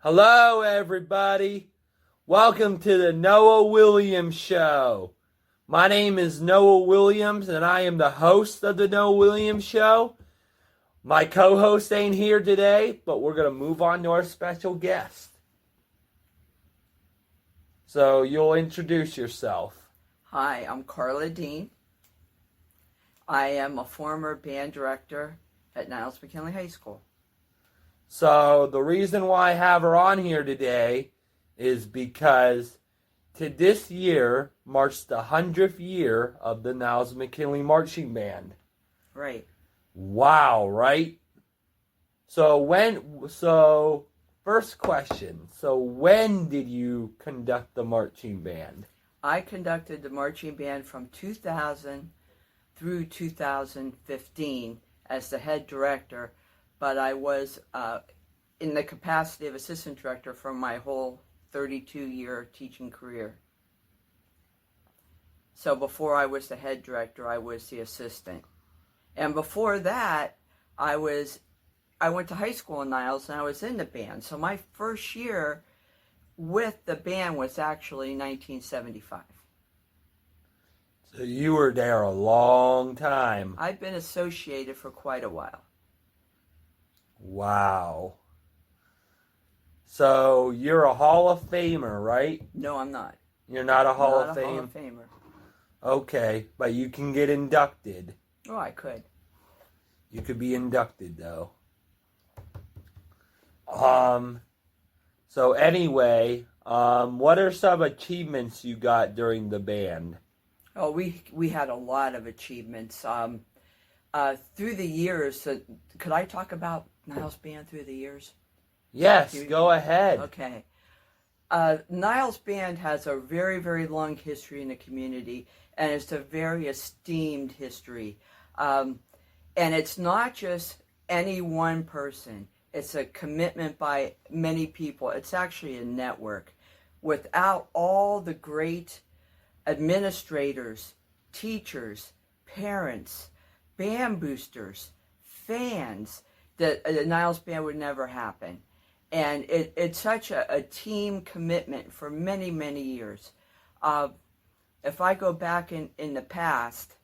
Hello, everybody. Welcome to the Noah Williams Show. My name is Noah Williams, and I am the host of the Noah Williams Show. My co-host ain't here today, but we're going to move on to our special guest. So you'll introduce yourself. Hi, I'm Carla Dean. I am a former band director at Niles McKinley High School. So the reason why I have her on here today is because this year marks the 100th year of the Niles McKinley Marching Band. Right. Wow, right? So first question. So when did you conduct the marching band? I conducted the marching band from 2000 through 2015 as the head director, but I was in the capacity of assistant director for my whole 32-year teaching career. So before I was the head director, I was the assistant. And before that, I went to high school in Niles and I was in the band. So my first year with the band was actually 1975. So you were there a long time. I've been associated for quite a while. Wow. So you're a Hall of Famer, right? No, I'm not. You're not a Hall Not of a Fame? Hall of Famer. Okay, but you can get inducted. Oh, I could. You could be inducted, though. So anyway, what are some achievements you got during the band? Oh, we had a lot of achievements. Through the years, could I talk about Niles Band through the years? Yes, go ahead. Okay. Niles Band has a very, very long history in the community, and it's a very esteemed history. And it's not just any one person. It's a commitment by many people. It's actually a network. Without all the great administrators, teachers, parents, band boosters, fans, the Niles Band would never happen. And it's such a team commitment for many, many years. If I go back in the past,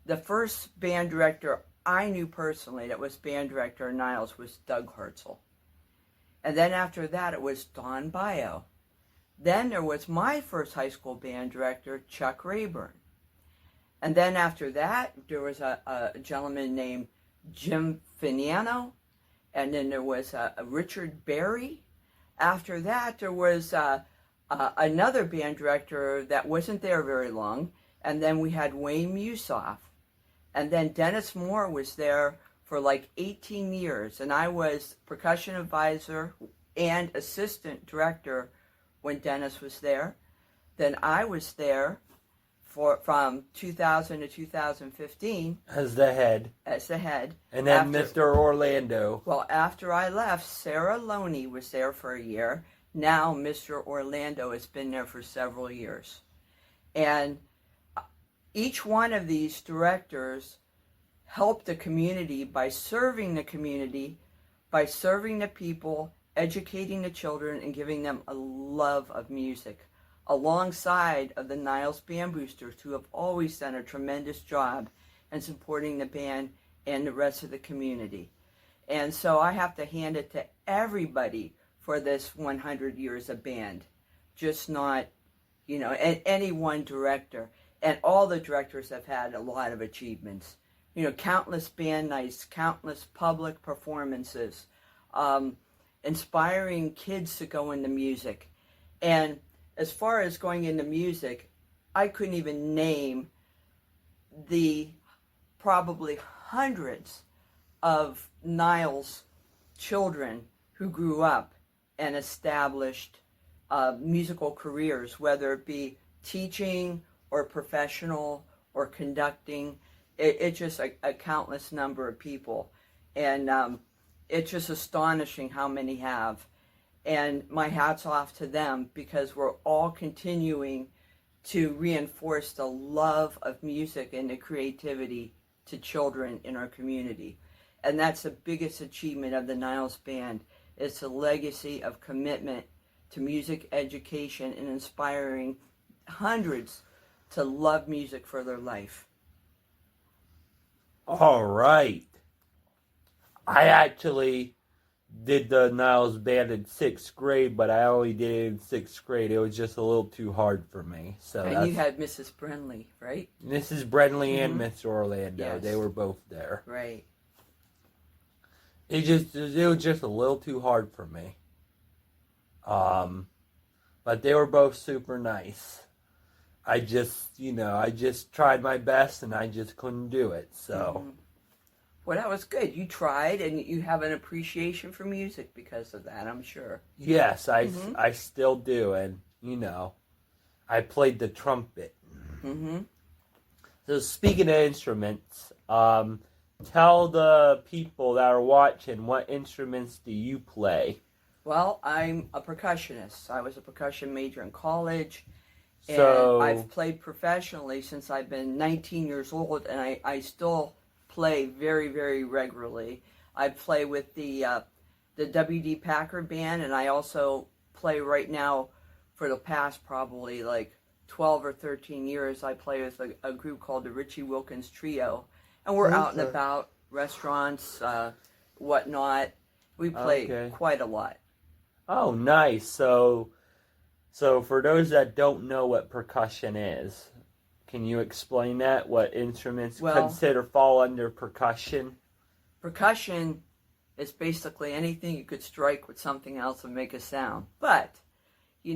the first band director I knew personally that was band director at Niles was Doug Hartzell. And then after that, it was Don Bio. Then there was my first high school band director, Chuck Rayburn. And then after that, there was a gentleman named Jim Finiano. And then there was a Richard Berry. After that, there was another band director that wasn't there very long. And then we had Wayne Musoff. And then Dennis Moore was there for like 18 years. And I was percussion advisor and assistant director when Dennis was there. Then I was there from 2000 to 2015. As the head. And then Mr. Orlando. Well, after I left, Sarah Loney was there for a year. Now Mr. Orlando has been there for several years. And each one of these directors helped the community by serving the community, by serving the people, educating the children, and giving them a love of music, alongside of the Niles Band Boosters, who have always done a tremendous job in supporting the band and the rest of the community. And so I have to hand it to everybody for this 100 years of band, just not, any one director. And all the directors have had a lot of achievements. Countless band nights, countless public performances, inspiring kids to go into music. And as far as going into music, I couldn't even name the probably hundreds of Niles children who grew up and established musical careers, whether it be teaching or professional or conducting. It's just a countless number of people. And it's just astonishing how many have. And my hat's off to them, because we're all continuing to reinforce the love of music and the creativity to children in our community. And that's the biggest achievement of the Niles Band, It's a legacy of commitment to music education and inspiring hundreds to love music for their life. All right. I actually did the Niles Band in 6th grade, but I only did it in 6th grade. It was just a little too hard for me. So And you had Mrs. Brenly, right? Mrs. Brenly and Mr. Orlando. Yes. They were both there. Right. It was just a little too hard for me. But they were both super nice. I just tried my best and I just couldn't do it. So. Well, that was good. You tried, and you have an appreciation for music because of that, I'm sure. Yes, I still do, and I played the trumpet. So speaking of instruments, tell the people that are watching, what instruments do you play? Well, I'm a percussionist. I was a percussion major in college, and So I've played professionally since I've been 19 years old, and I still play very, very regularly. I play with the W.D. Packard Band, and I also play right now for the past probably like 12 or 13 years. I play with a group called the Richie Wilkins Trio, and we're out and about, restaurants, whatnot. We play quite a lot. Oh, nice. So for those that don't know what percussion is, can you explain that? What instruments consider fall under percussion? Percussion is basically anything you could strike with something else and make a sound. But, we're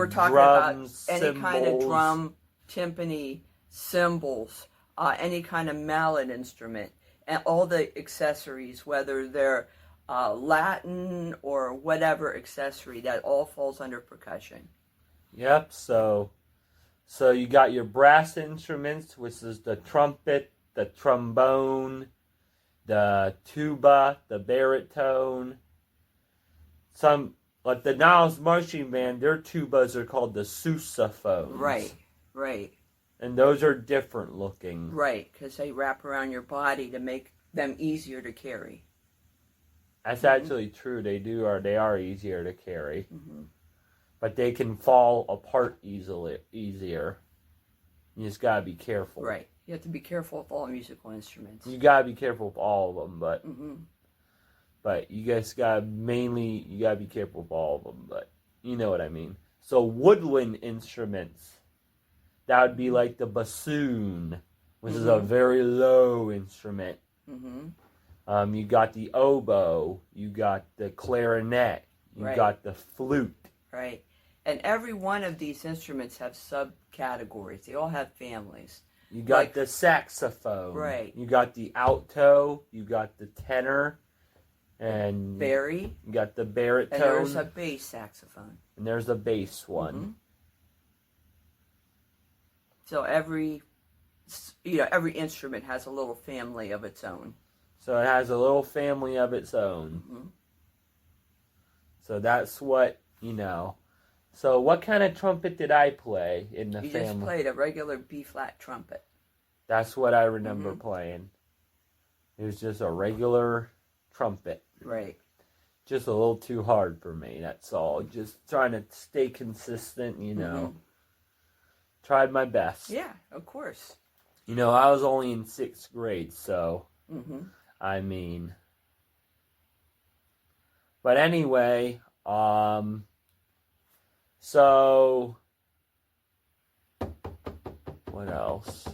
talking drums, about any kind of cymbals. drum, timpani, cymbals, any kind of mallet instrument, and all the accessories, whether they're Latin or whatever accessory, that all falls under percussion. Yep, so you got your brass instruments, which is the trumpet, the trombone, the tuba, the baritone. Like the Niles Marching Band, their tubas are called the sousaphones. Right. And those are different looking. Right, because they wrap around your body to make them easier to carry. That's actually true. They are easier to carry. But they can fall apart easier. You just gotta be careful. Right. You have to be careful with all musical instruments. You gotta be careful with all of them, but you gotta be careful with all of them. But you know what I mean. So woodwind instruments, that would be like the bassoon, which is a very low instrument. You got the oboe, you got the clarinet, you got the flute. Right. And every one of these instruments have subcategories. They all have families. You got the saxophone. Right. You got the alto, you got the tenor, and Barry. you got the baritone. And there's a bass saxophone. And there's a bass one. So every instrument has a little family of its own. So it has a little family of its own. So that's what, So what kind of trumpet did I play in the family? You just played a regular B-flat trumpet. That's what I remember playing. It was just a regular trumpet. Right. Just a little too hard for me, that's all. Just trying to stay consistent, Tried my best. Yeah, of course. I was only in 6th grade, so, I mean. But anyway, so, what else?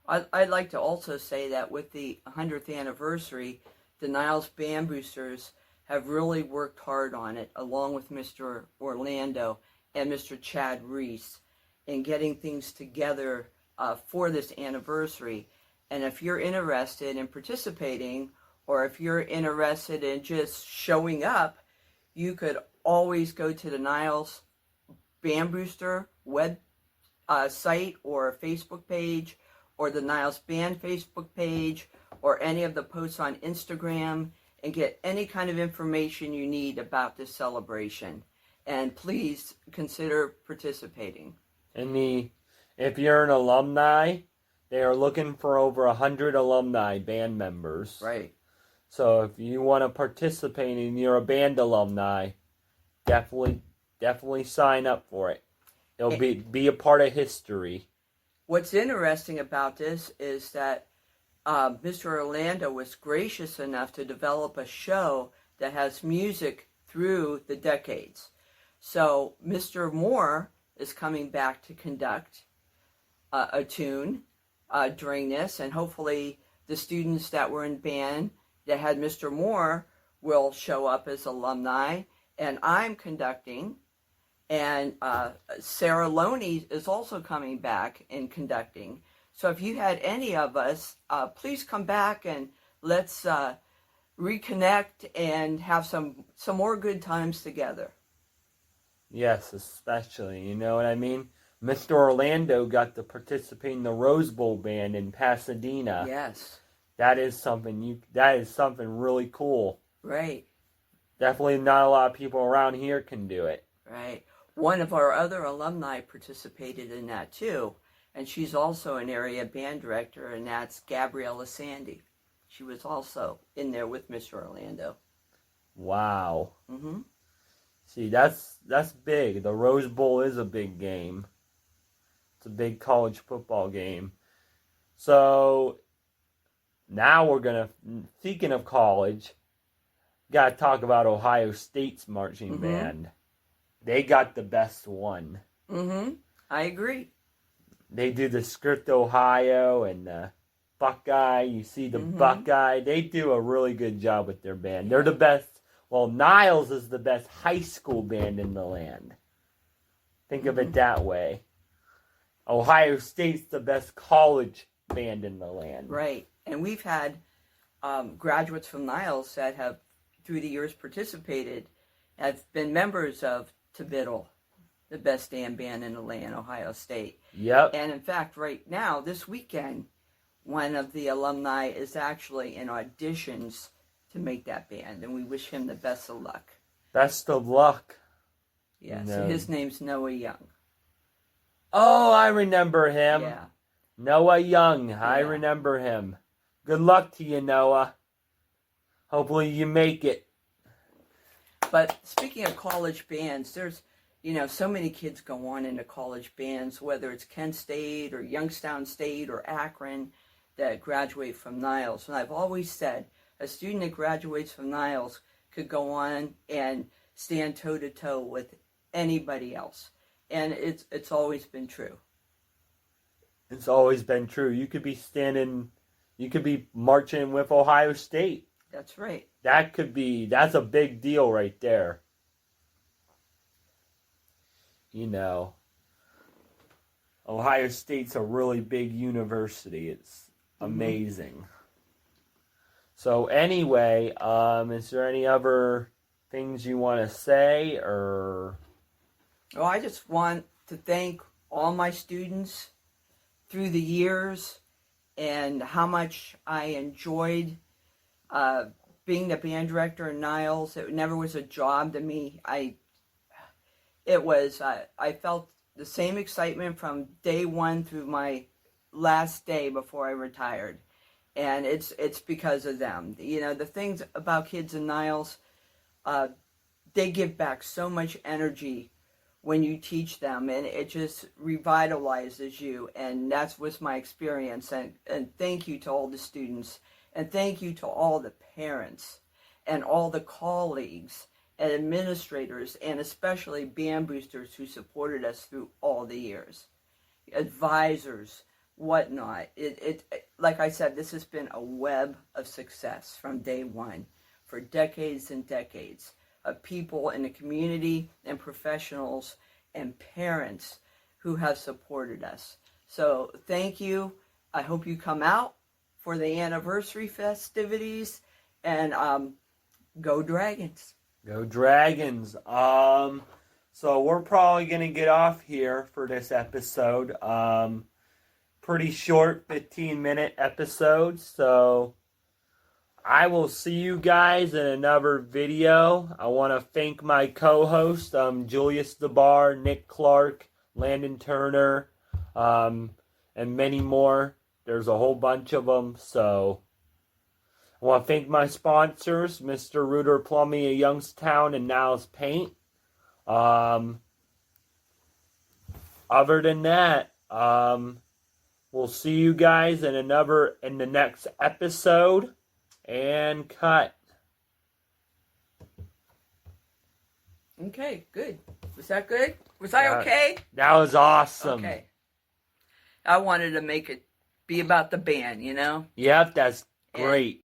I'd like to also say that with the 100th anniversary, the Niles Band Boosters have really worked hard on it, along with Mr. Orlando and Mr. Chad Reese, in getting things together for this anniversary. And if you're interested in participating, or if you're interested in just showing up, you could always go to the Niles Band Booster web site or Facebook page, or the Niles Band Facebook page, or any of the posts on Instagram, and get any kind of information you need about this celebration. And please consider participating. If you're an alumni, they are looking for over 100 alumni band members. Right. So if you want to participate and you're a band alumni, definitely sign up for it. It'll be a part of history. What's interesting about this is that Mr. Orlando was gracious enough to develop a show that has music through the decades. So Mr. Moore is coming back to conduct a tune during this, and hopefully the students that were in band that had Mr. Moore will show up as alumni, and I'm conducting, and Sarah Loney is also coming back and conducting. So if you had any of us, please come back and let's reconnect and have some more good times together. Yes, especially. You know what I mean? Mr. Orlando got to participate in the Rose Bowl band in Pasadena. Yes. That is something really cool. Right. Definitely not a lot of people around here can do it. Right. One of our other alumni participated in that too, and she's also an area band director, and that's Gabriella Sandy. She was also in there with Mr. Orlando. Wow. Mm-hmm. See, that's big. The Rose Bowl is a big game. It's a big college football game. So now we're gonna, speaking of college, gotta talk about Ohio State's marching band. They got the best one. Mm-hmm. I agree. They do the Script Ohio and the Buckeye. You see the Buckeye. They do a really good job with their band. They're the best. Well, Niles is the best high school band in the land. Think of it that way. Ohio State's the best college band in the land. Right. And we've had graduates from Niles that have, through the years, participated, have been members of Tabiddle, the best damn band in the land, Ohio State. Yep. And in fact, right now, this weekend, one of the alumni is actually in auditions to make that band, and we wish him the best of luck. Best of luck. Yes, No. his name's Noah Young. Oh, I remember him. Yeah. Noah Young. I Yeah. remember him. Good luck to you, Noah. Hopefully you make it. But speaking of college bands, there's, so many kids go on into college bands, whether it's Kent State or Youngstown State or Akron, that graduate from Niles. And I've always said, a student that graduates from Niles could go on and stand toe-to-toe with anybody else. And it's always been true. It's always been true. You could be marching with Ohio State. That's right. That's a big deal right there. Ohio State's a really big university. It's amazing. So anyway, is there any other things you want to say, or? Well, I just want to thank all my students through the years and how much I enjoyed being the band director in Niles. It never was a job to me. I felt the same excitement from day one through my last day before I retired. And it's because of them. The things about kids in Niles, they give back so much energy when you teach them, and it just revitalizes you. And that was my experience. And thank you to all the students, and thank you to all the parents, and all the colleagues and administrators, and especially band boosters who supported us through all the years, advisors, whatnot. It like I said, this has been a web of success from day one for decades and decades of people in the community and professionals and parents who have supported us. So thank you. I hope you come out for the anniversary festivities, and go Dragons. Go Dragons. So we're probably going to get off here for this episode. Pretty short 15-minute episode, so I will see you guys in another video. I want to thank my co-host, Julius DeBar, Nick Clark, Landon Turner, and many more. There's a whole bunch of them, so I want to thank my sponsors, Mr. Rooter Plumbing of Youngstown and Niles Paint. Other than that, we'll see you guys in the next episode. And cut. Okay, good. Was that good? Was I okay? That was awesome. Okay. I wanted to make it be about the band, you know? Yep, that's great.